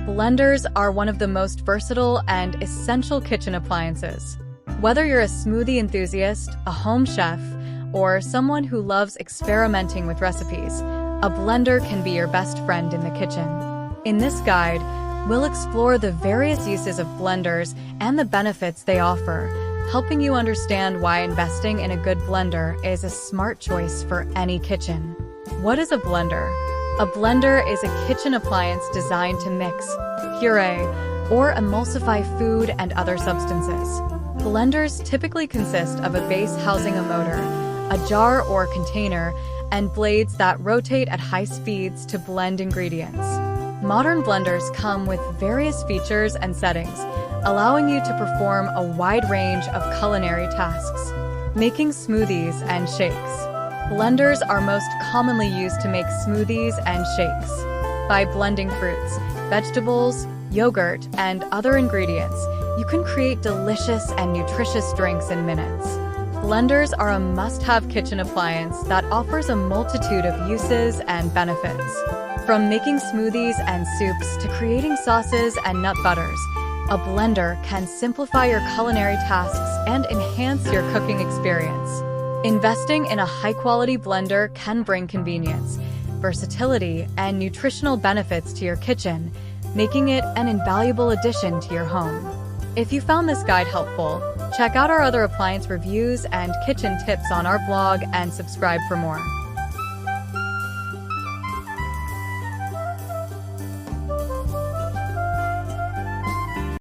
Blenders are one of the most versatile and essential kitchen appliances. Whether you're a smoothie enthusiast, a home chef, or someone who loves experimenting with recipes, a blender can be your best friend in the kitchen. In this guide, we'll explore the various uses of blenders and the benefits they offer, helping you understand why investing in a good blender is a smart choice for any kitchen. What is a blender? A blender is a kitchen appliance designed to mix, puree, or emulsify food and other substances. Blenders typically consist of a base housing a motor, a jar or container, and blades that rotate at high speeds to blend ingredients. Modern blenders come with various features and settings, allowing you to perform a wide range of culinary tasks, making smoothies and shakes. Blenders are most commonly used to make smoothies and shakes. By blending fruits, vegetables, yogurt, and other ingredients, you can create delicious and nutritious drinks in minutes. Blenders are a must-have kitchen appliance that offers a multitude of uses and benefits. From making smoothies and soups to creating sauces and nut butters, a blender can simplify your culinary tasks and enhance your cooking experience. Investing in a high-quality blender can bring convenience, versatility, and nutritional benefits to your kitchen, making it an invaluable addition to your home. If you found this guide helpful, check out our other appliance reviews and kitchen tips on our blog and subscribe for more.